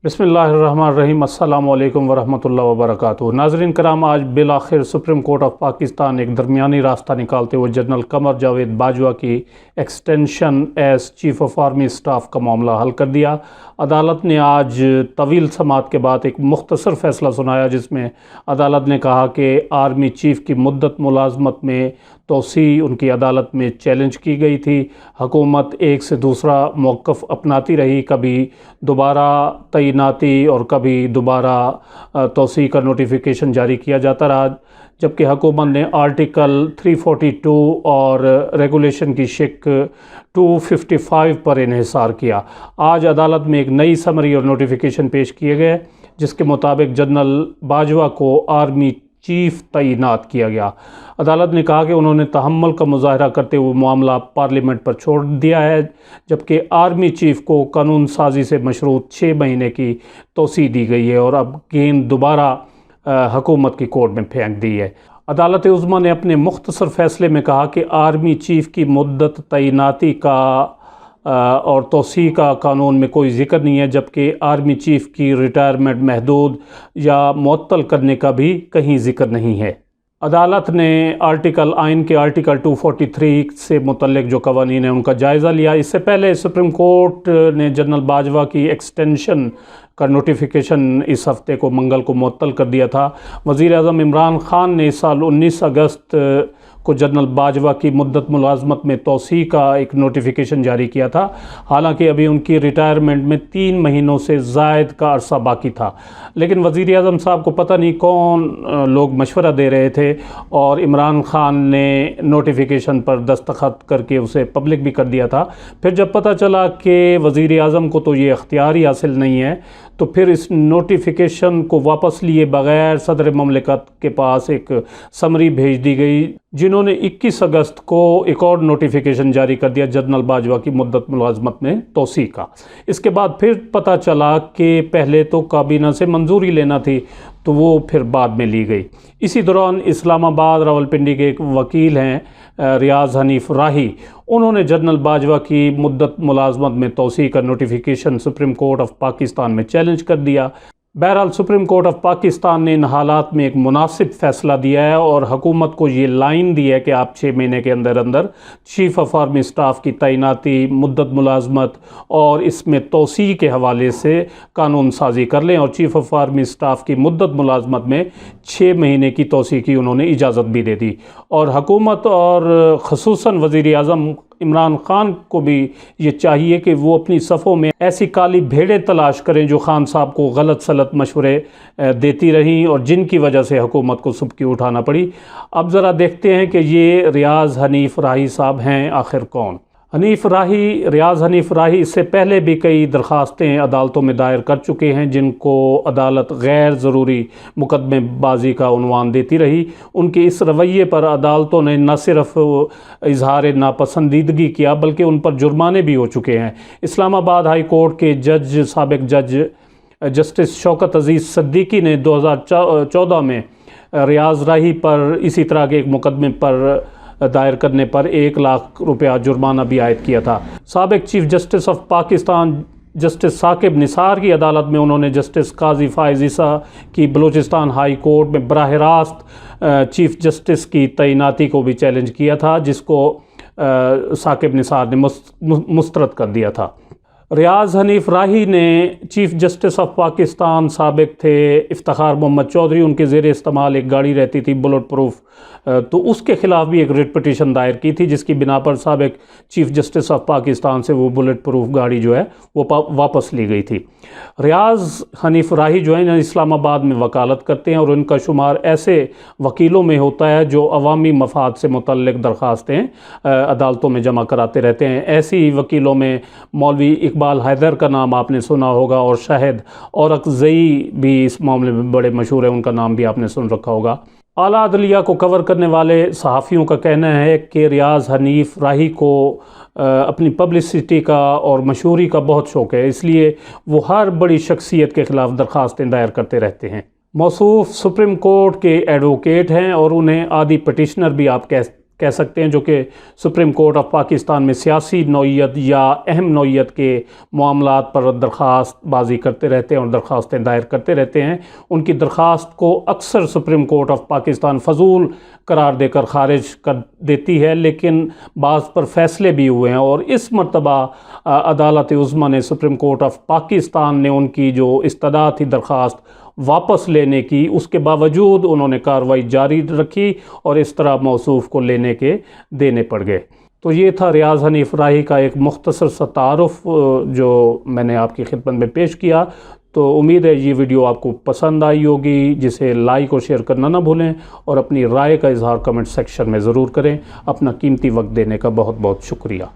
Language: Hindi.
बिस्मिल्लाहिर्रहमानिर्रहीम। अस्सलामु अलैकुम वरहमतुल्लाहि वबरकातुहू। नाज़रीन कराम, आज बिलाखिर सुप्रीम कोर्ट ऑफ पाकिस्तान एक दरमियानी रास्ता निकालते हुए जनरल कमर जावेद बाजवा की extension as chief of army staff का मामला हल कर दिया। अदालत ने आज तवील समात के बाद एक मुख्तसर फ़ैसला सुनाया, जिसमें अदालत ने कहा कि आर्मी चीफ़ की मुद्दत मुलाजमत में तोसी उनकी अदालत में चैलेंज की गई थी। हुकूमत एक से दूसरा मौक़िफ़ अपनाती रही, कभी दोबारा तैनाती और कभी दोबारा तोसी का नोटिफिकेशन जारी किया जाता रहा, जबकि हुकूमत ने आर्टिकल 342 और रेगुलेशन की शिक 255 पर इन्हिसार किया। आज अदालत में एक नई समरी और नोटिफिकेशन पेश किए गए, जिसके मुताबिक जनरल बाजवा को आर्मी चीफ तैनात किया गया। अदालत ने कहा कि उन्होंने तहम्मुल का मुजाहरा करते हुए मामला पार्लियामेंट पर छोड़ दिया है, जबकि आर्मी चीफ को कानून साजी से मशरूत 6 महीने की तोसी दी गई है और अब गेंद दोबारा हुकूमत की कोर्ट में फेंक दी है। अदालत उज़्मा ने अपने मुख्तसर फ़ैसले में कहा कि आर्मी चीफ की मुद्दत तैनाती का और तोसी का कानून में कोई ज़िक्र नहीं है, जबकि आर्मी चीफ़ की रिटायरमेंट महदूद या मुअत्तल करने का भी कहीं ज़िक्र नहीं है। अदालत ने आइन के आर्टिकल 243 से मुतल्लिक जो कवानीन हैं उनका जायज़ा लिया। इससे पहले सुप्रीम कोर्ट ने जनरल बाजवा की एक्सटेंशन का नोटिफिकेशन इस हफ़्ते को मंगल को मुअत्तल कर दिया था। वज़ीर आज़म इमरान ख़ान ने इस साल 19 अगस्त को जनरल बाजवा की मुद्दत मुलाजमत में तोसी का एक नोटिफिकेशन जारी किया था। हालांकि अभी उनकी रिटायरमेंट में 3 महीनों से ज़ायद का अरसा बाकी था, लेकिन वज़ीर आज़म साहब को पता नहीं कौन लोग मशवरा दे रहे थे और इमरान ख़ान ने नोटिफिकेशन पर दस्तखत करके उसे पब्लिक भी कर दिया था। फिर जब पता चला कि वज़ीर आज़म को तो ये अख्तियार ही हासिल नहीं है, तो फिर इस नोटिफिकेशन को वापस लिए बग़ैर सदर ममलिकत के पास एक समरी भेज दी गई, जिन्होंने 21 अगस्त को एक और नोटिफिकेशन जारी कर दिया जनरल बाजवा की मुद्दत मुलाजमत में तोसी का। इसके बाद फिर पता चला कि पहले तो काबीना से मंजूरी लेना थी, तो वो फिर बाद में ली गई। इसी दौरान इस्लामाबाद रावलपिंडी के एक वकील हैं रियाज़ हनीफ राही, उन्होंने जनरल बाजवा की मुद्दत मुलाजमत में तोसी का notification supreme court of Pakistan में चैलेंज कर दिया। बहरहाल सुप्रीम कोर्ट ऑफ पाकिस्तान ने इन हालात में एक मुनासिब फ़ैसला दिया है और हुकूमत को ये लाइन दी है कि आप 6 महीने के अंदर अंदर चीफ़ ऑफ आर्मी स्टाफ की तैनाती, मुद्दत मुलाजमत और इसमें तोसी के हवाले से कानून साजी कर लें। और चीफ़ ऑफ आर्मी स्टाफ की मुद्दत मुलाजमत में 6 महीने की तोसी की उन्होंने इजाज़त भी दे दी। और हुकूमत और ख़ुसूसन वज़ीर आज़म इमरान ख़ान को भी ये चाहिए कि वो अपनी सफ़ों में ऐसी काली भेड़ें तलाश करें जो ख़ान साहब को गलत सलत मशवरे देती रहीं और जिनकी वजह से हुकूमत को सुबकी उठाना पड़ी। अब ज़रा देखते हैं कि ये रियाज़ हनीफ राही साहब हैं आखिर कौन। रियाज़ हनीफ राही इससे पहले भी कई दरख्वास्तें अदालतों में दायर कर चुके हैं, जिनको अदालत गैर ज़रूरी मुकदमेबाजी का उन्वान देती रही। उनके इस रवैये पर अदालतों ने न सिर्फ इजहार नापसंदीदगी किया, बल्कि उन पर जुर्माने भी हो चुके हैं। इस्लामाबाद हाई कोर्ट के साबिक़ जज जस्टिस शौकत अज़ीज़ सिद्दीकी ने 2014 में रियाज़ राही पर इसी तरह के एक मुकदमे पर दायर करने पर 1 लाख रुपया जुर्माना भी आयद किया था। साबिक़ chief justice of Pakistan justice Saqib Nisar की अदालत में उन्होंने जस्टिस काजी फ़ाइज़ ईसा की बलूचिस्तान हाई कोर्ट में बराह रास्त चीफ जस्टिस की तैनाती को भी चैलेंज किया था, जिसको साकिब निसार ने मुस्तरद कर दिया था। रियाज़ हनीफ राही ने चीफ़ जस्टिस ऑफ पाकिस्तान साबिक़ थे इफ्तिखार मोहम्मद चौधरी, उनके ज़ेर इस्तेमाल एक गाड़ी रहती थी बुलेट प्रूफ, तो उसके ख़िलाफ़ भी एक रिट पिटीशन दायर की थी, जिसकी बिना पर साबिक़ चीफ़ जस्टिस ऑफ पाकिस्तान से वो बुलेट प्रूफ गाड़ी जो है वो वापस ली गई थी। रियाज़ हनीफ राही जो है इस्लामाबाद में वकालत करते हैं और उनका शुमार ऐसे वकीलों में होता है जो अवामी मफाद से मुतल्लिक़ दरख्वास्तें अदालतों में जमा कराते रहते हैं। ऐसे ही वकीलों में मौलवी इकबाल हैदर का नाम आपने सुना होगा और शाहिद औरकज़ई भी इस मामले में बड़े मशहूर हैं, उनका नाम भी आपने सुन रखा होगा। आला अदलिया को कवर करने वाले सहाफ़ियों का कहना है कि रियाज़ हनीफ राही को अपनी पब्लिसिटी का और मशहूरी का बहुत शौक़ है, इसलिए वो हर बड़ी शख्सियत के ख़िलाफ़ दरख्वास्तें दायर करते रहते हैं। मौसूफ़ सुप्रीम कोर्ट के एडवोकेट हैं और उन्हें आदि पटिशनर भी आप कह कह सकते हैं, जो कि सुप्रीम कोर्ट ऑफ पाकिस्तान में सियासी नौइयत या अहम नौइयत के मामलात पर दरख्वास्तबाजी करते रहते हैं और दरख्वास्तें दायर करते रहते हैं, उनकी दरख्वास्त को अक्सर सुप्रीम कोर्ट ऑफ पाकिस्तान फ़जूल करार देकर ख़ारिज कर देती है। लेकिन बाज़ पर फ़ैसले भी हुए हैं और इस मरतबा अदालत उज़्मा ने, सुप्रीम कोर्ट ऑफ पाकिस्तान ने उनकी जो इस्तदा थी दरख्वास्त वापस लेने की, उसके बावजूद उन्होंने कार्रवाई जारी रखी और इस तरह मौसूफ़ को लेने के देने पड़ गए। तो ये था रियाज़ हनीफ़ राही का एक मुख्तसर सा तारुफ़ जो मैंने आपकी खिदमत में पेश किया। तो उम्मीद है ये वीडियो आपको पसंद आई होगी, जिसे लाइक और शेयर करना ना भूलें और अपनी राय का इजहार कमेंट सेक्शन में ज़रूर करें। अपना कीमती वक्त देने का बहुत बहुत शुक्रिया।